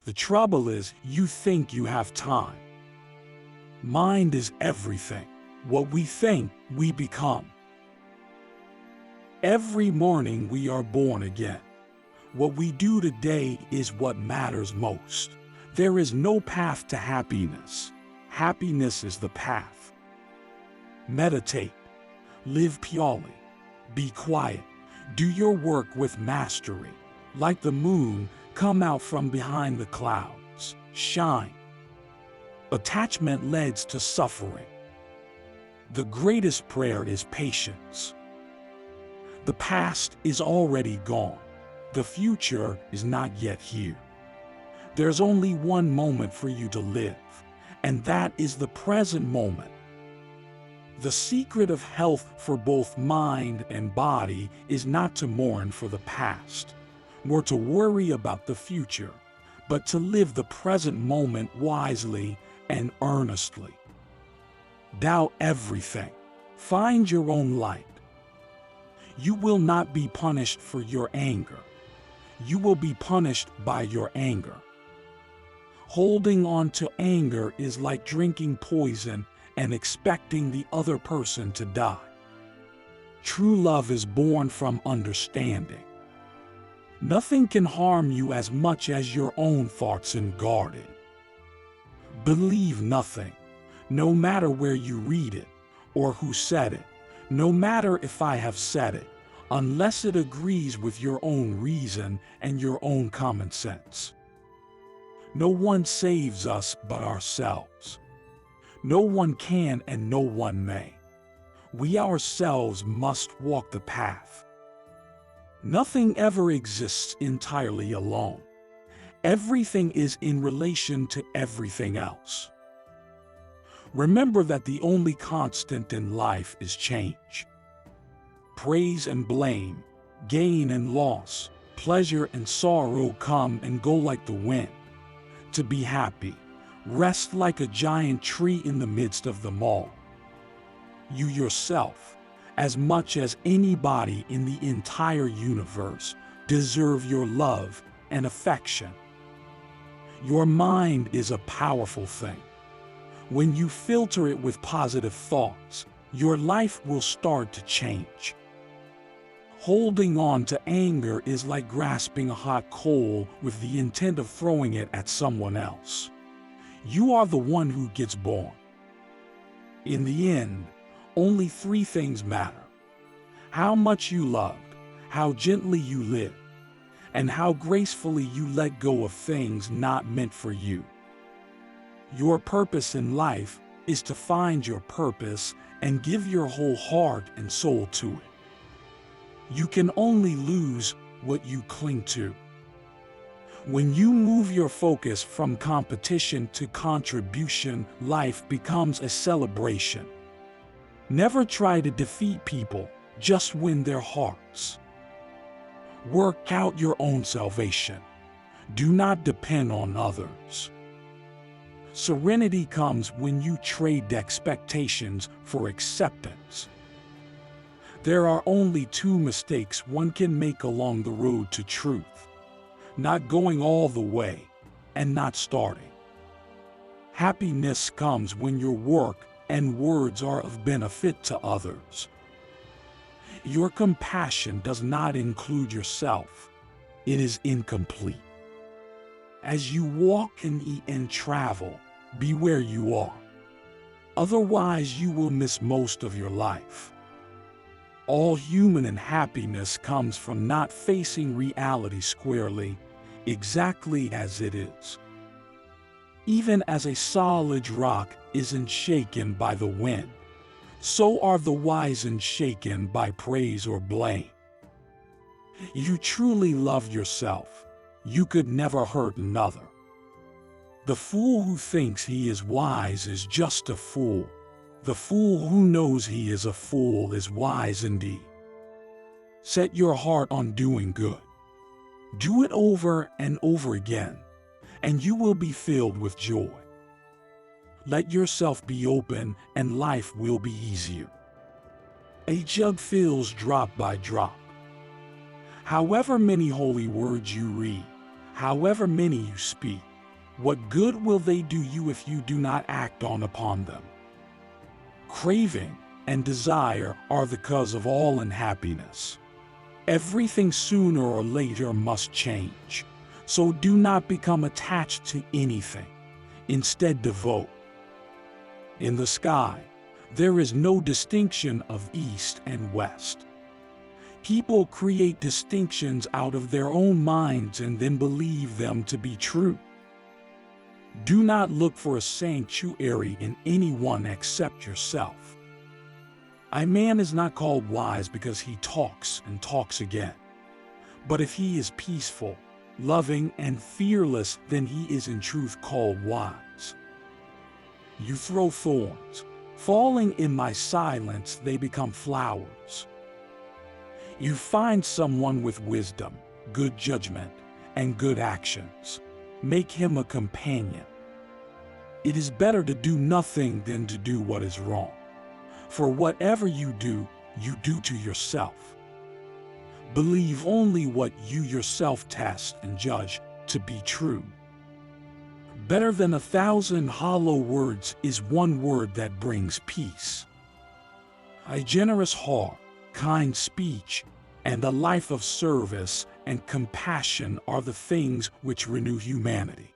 The trouble is, you think you have time. Mind is everything. What we think, we become. Every morning we are born again. What we do today is what matters most. There is no path to happiness. Happiness is the path. Meditate. Live purely. Be quiet. Do your work with mastery. Like the moon, come out from behind the clouds. Shine. Attachment leads to suffering. The greatest prayer is patience. The past is already gone. The future is not yet here. There's only one moment for you to live, and that is the present moment. The secret of health for both mind and body is not to mourn for the past, nor to worry about the future, but to live the present moment wisely and earnestly. Doubt everything. Find your own light. You will not be punished for your anger. You will be punished by your anger. Holding on to anger is like drinking poison and expecting the other person to die. True love is born from understanding. Nothing can harm you as much as your own thoughts and guarded. Believe nothing, no matter where you read it or who said it, no matter if I have said it, unless it agrees with your own reason and your own common sense. No one saves us but ourselves. No one can and no one may. We ourselves must walk the path. Nothing ever exists entirely alone. Everything is in relation to everything else. Remember that the only constant in life is change. Praise and blame, gain and loss, pleasure and sorrow come and go like the wind. To be happy, rest like a giant tree in the midst of them all. You yourself, as much as anybody in the entire universe, deserve your love and affection. Your mind is a powerful thing. When you filter it with positive thoughts, your life will start to change. Holding on to anger is like grasping a hot coal with the intent of throwing it at someone else. You are the one who gets born. In the end, only three things matter: how much you loved, how gently you lived, and how gracefully you let go of things not meant for you. Your purpose in life is to find your purpose and give your whole heart and soul to it. You can only lose what you cling to. When you move your focus from competition to contribution, life becomes a celebration. Never try to defeat people, just win their hearts. Work out your own salvation. Do not depend on others. Serenity comes when you trade expectations for acceptance. There are only two mistakes one can make along the road to truth: not going all the way and not starting. Happiness comes when your work and words are of benefit to others. Your compassion does not include yourself. It is incomplete. As you walk and eat and travel, be where you are. Otherwise, you will miss most of your life. All human unhappiness comes from not facing reality squarely, exactly as it is. Even as a solid rock isn't shaken by the wind, so are the wise unshaken by praise or blame. You truly love yourself. You could never hurt another. The fool who thinks he is wise is just a fool. The fool who knows he is a fool is wise indeed. Set your heart on doing good. Do it over and over again, and you will be filled with joy. Let yourself be open, and life will be easier. A jug fills drop by drop. However many holy words you read, however many you speak, What good will they do you if you do not act on upon them? Craving and desire are the cause of all unhappiness. Everything sooner or later must change, so do not become attached to anything. Instead, devote. In the sky, there is no distinction of east and west. People create distinctions out of their own minds and then believe them to be true. Do not look for a sanctuary in anyone except yourself. A man is not called wise because he talks and talks again. But if he is peaceful, loving, and fearless, then he is in truth called wise. You throw thorns. Falling in my silence, they become flowers. You find someone with wisdom, good judgment, and good actions. Make him a companion. It is better to do nothing than to do what is wrong. For whatever you do to yourself. Believe only what you yourself test and judge to be true. Better than 1,000 hollow words is one word that brings peace. A generous heart, kind speech, and a life of service and compassion are the things which renew humanity.